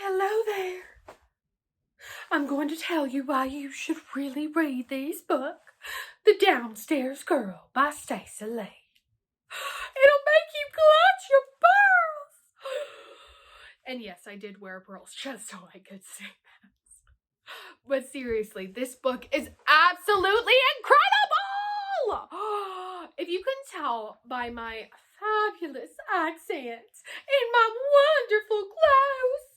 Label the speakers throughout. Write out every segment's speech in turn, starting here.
Speaker 1: Hello there. I'm going to tell you why you should really read this book, The Downstairs Girl by Stacey Lee. It'll make you clutch your pearls. And yes, I did wear pearls just so I could say that. But seriously, this book is absolutely incredible! If you can tell by my fabulous accent and my wonderful clothes,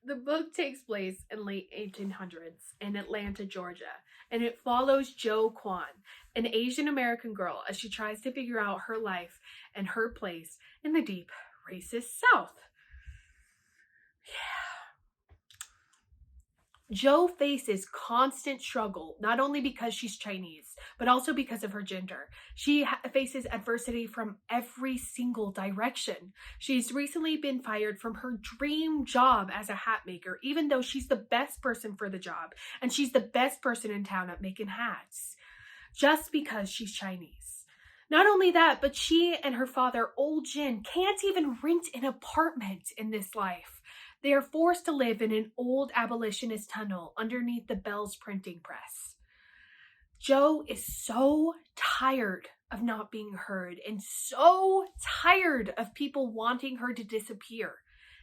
Speaker 1: the book takes place in late 1800s in Atlanta, Georgia, and it follows Jo Kwan, an Asian American girl, as she tries to figure out her life and her place in the deep, racist South. Yeah. Jo faces constant struggle, not only because she's Chinese, but also because of her gender. She faces adversity from every single direction. She's recently been fired from her dream job as a hat maker, even though she's the best person for the job, and she's the best person in town at making hats, just because she's Chinese. Not only that, but she and her father, Old Jin, can't even rent an apartment in this life. They are forced to live in an old abolitionist tunnel underneath the Bell's printing press. Jo is so tired of not being heard and so tired of people wanting her to disappear.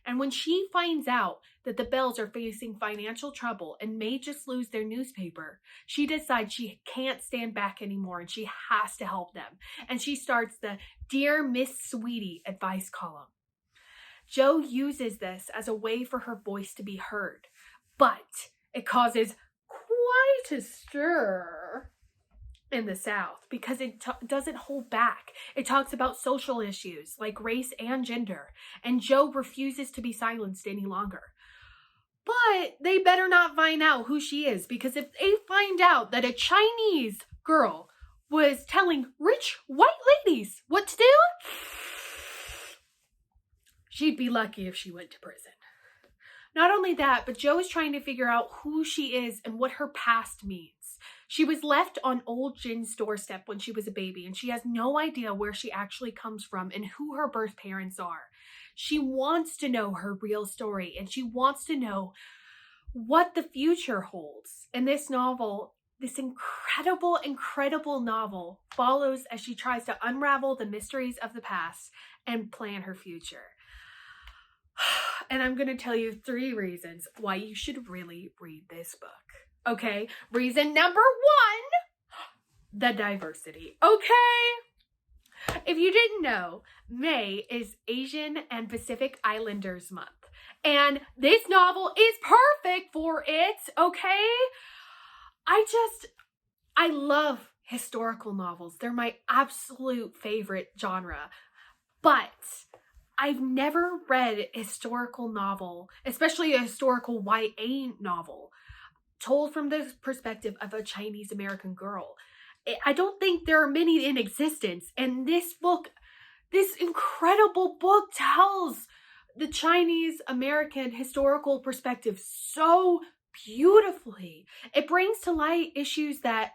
Speaker 1: And when she finds out that the Bells are facing financial trouble and may just lose their newspaper, she decides she can't stand back anymore and she has to help them. And she starts the Dear Miss Sweetie advice column. Jo uses this as a way for her voice to be heard, but it causes quite a stir in the South because it doesn't hold back. It talks about social issues like race and gender, and Jo refuses to be silenced any longer. But they better not find out who she is, because if they find out that a Chinese girl was telling rich white ladies what to do, she'd be lucky if she went to prison. Not only that, but Jo is trying to figure out who she is and what her past means. She was left on Old Jin's doorstep when she was a baby, and she has no idea where she actually comes from and who her birth parents are. She wants to know her real story, and she wants to know what the future holds. And this novel, this incredible novel, follows as she tries to unravel the mysteries of the past and plan her future. And I'm going to tell you 3 reasons why you should really read this book. Okay? Reason number 1, the diversity. Okay? If you didn't know, May is Asian and Pacific Islanders Month. And this novel is perfect for it, okay? I love historical novels. They're my absolute favorite genre. But I've never read a historical novel, especially a historical YA novel, told from the perspective of a Chinese American girl. I don't think there are many in existence. And this book, this incredible book, tells the Chinese American historical perspective so beautifully. It brings to light issues that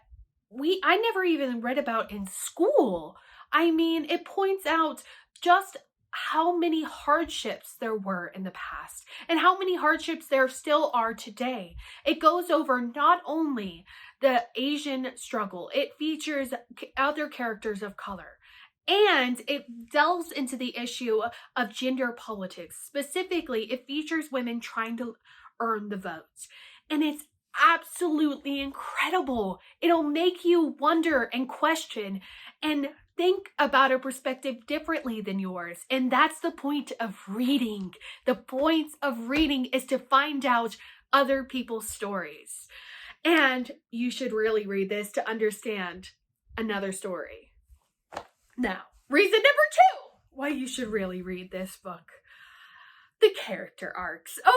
Speaker 1: I never even read about in school. I mean, it points out just how many hardships there were in the past and how many hardships there still are today. It goes over not only the Asian struggle, it features other characters of color, and it delves into the issue of gender politics. Specifically, it features women trying to earn the vote. And it's absolutely incredible. It'll make you wonder and question and think about a perspective differently than yours. And that's the point of reading. The point of reading is to find out other people's stories. And you should really read this to understand another story. Now, reason number 2 why you should really read this book. The character arcs. Okay.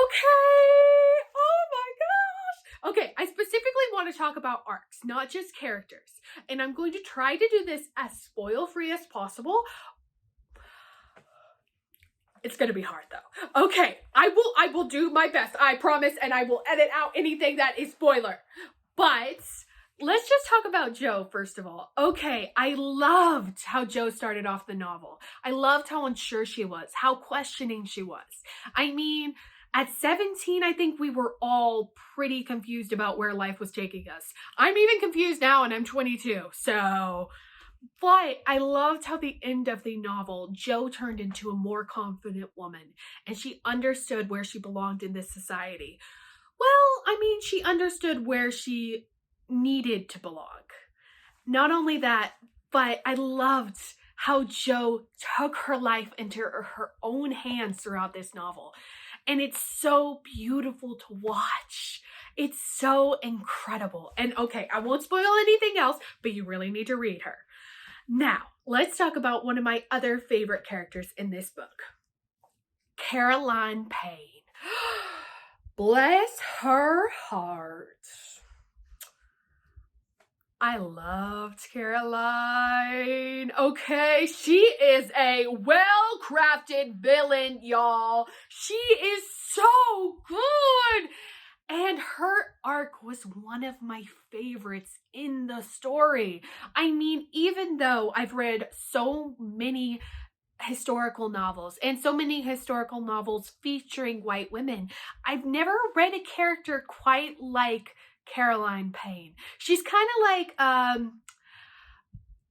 Speaker 1: Oh my gosh. Okay, I specifically want to talk about arcs, not just characters. And I'm going to try to do this as spoil-free as possible. It's going to be hard though. Okay, I will do my best, I promise, and I will edit out anything that is spoiler. But let's just talk about Jo first of all. Okay, I loved how Jo started off the novel. I loved how unsure she was, how questioning she was. I mean, At 17, I think we were all pretty confused about where life was taking us. I'm even confused now and I'm 22, so... But I loved how the end of the novel, Jo turned into a more confident woman, and she understood where she belonged in this society. Well, I mean, she understood where she needed to belong. Not only that, but I loved how Jo took her life into her own hands throughout this novel. And it's so beautiful to watch. It's so incredible. And okay, I won't spoil anything else, but you really need to read her. Now, let's talk about one of my other favorite characters in this book. Caroline Payne. Bless her heart. I loved Caroline. Okay, she is a well-crafted villain, y'all. She is so good. And her arc was one of my favorites in the story. I mean, even though I've read so many historical novels and so many historical novels featuring white women, I've never read a character quite like Caroline Payne. She's kind of like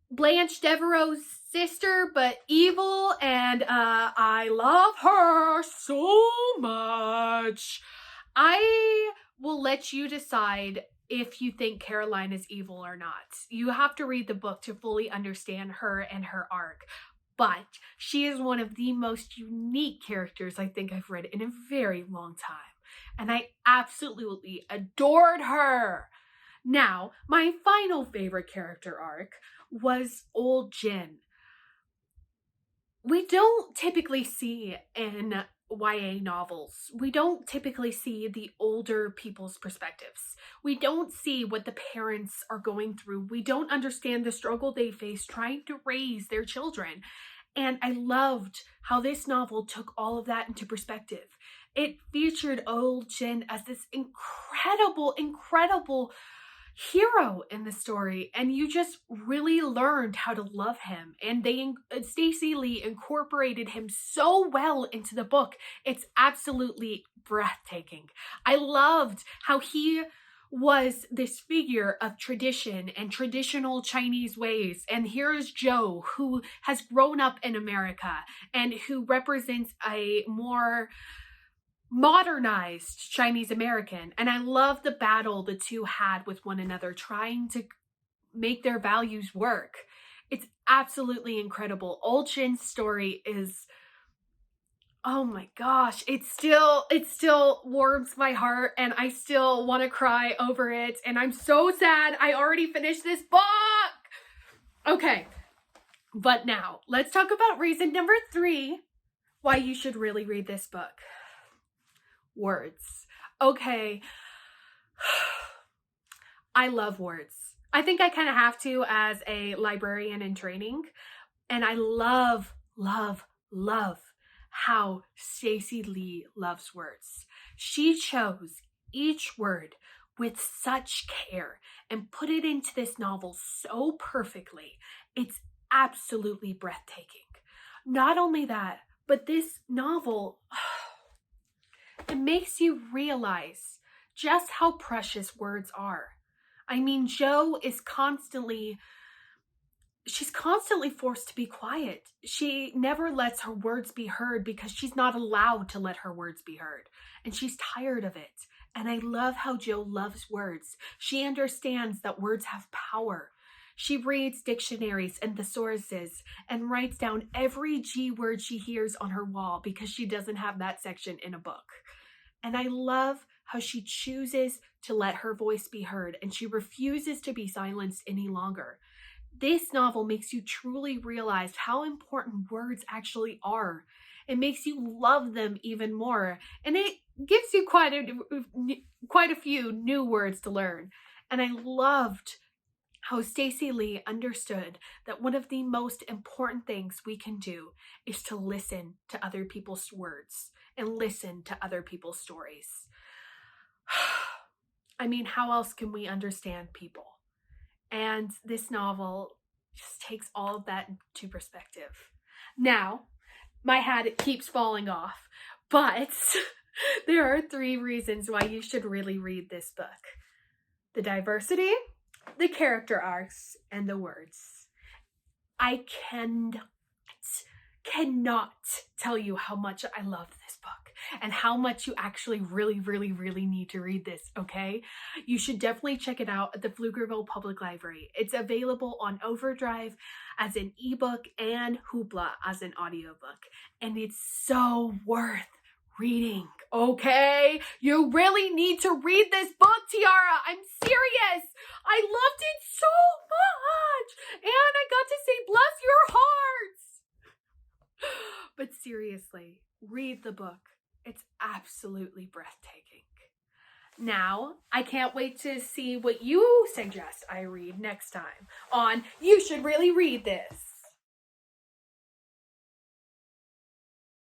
Speaker 1: Blanche Devereaux's sister, but evil, and I love her so much. I will let you decide if you think Caroline is evil or not. You have to read the book to fully understand her and her arc. But she is one of the most unique characters I think I've read in a very long time. And I absolutely adored her. Now, my final favorite character arc was Old Jin. We don't typically see in YA novels, we don't typically see the older people's perspectives. We don't see what the parents are going through. We don't understand the struggle they face trying to raise their children. And I loved how this novel took all of that into perspective. It featured Old Jin as this incredible hero in the story, and you just really learned how to love him. And Stacey Lee incorporated him so well into the book. It's absolutely breathtaking. I loved how he was this figure of tradition and traditional Chinese ways. And here's Jo, who has grown up in America and who represents a more modernized Chinese American. And I love the battle the two had with one another, trying to make their values work. It's absolutely incredible. Old Jin's story is, oh my gosh, it still warms my heart, and I still want to cry over it. And I'm so sad I already finished this book. Okay, but now let's talk about reason number 3 why you should really read this book. Words. Okay. I love words. I think I kind of have to as a librarian in training. And I love how Stacey Lee loves words. She chose each word with such care and put it into this novel so perfectly. It's absolutely breathtaking. Not only that, but this novel, it makes you realize just how precious words are. I mean, Jo is constantly forced to be quiet. She never lets her words be heard because she's not allowed to let her words be heard. And she's tired of it. And I love how Jo loves words. She understands that words have power. She reads dictionaries and thesauruses and writes down every G word she hears on her wall because she doesn't have that section in a book. And I love how she chooses to let her voice be heard, and she refuses to be silenced any longer. This novel makes you truly realize how important words actually are. It makes you love them even more, and it gives you quite a few new words to learn. And I loved how Stacey Lee understood that one of the most important things we can do is to listen to other people's words and listen to other people's stories. I mean, how else can we understand people? And this novel just takes all of that into perspective. Now, my hat, it keeps falling off, but There are 3 reasons why you should really read this book: the diversity, the character arcs, and the words. I cannot tell you how much I love this book and how much you actually really need to read this, okay? You should definitely check it out at the Pflugerville Public Library. It's available on Overdrive as an ebook and Hoopla as an audiobook, and it's so worth reading, okay? You really need to read this book, Tiara. I'm serious. I loved it so much, and I got to say bless your hearts. But seriously, read the book. It's absolutely breathtaking. Now, I can't wait to see what you suggest I read next time on You Should Really Read This.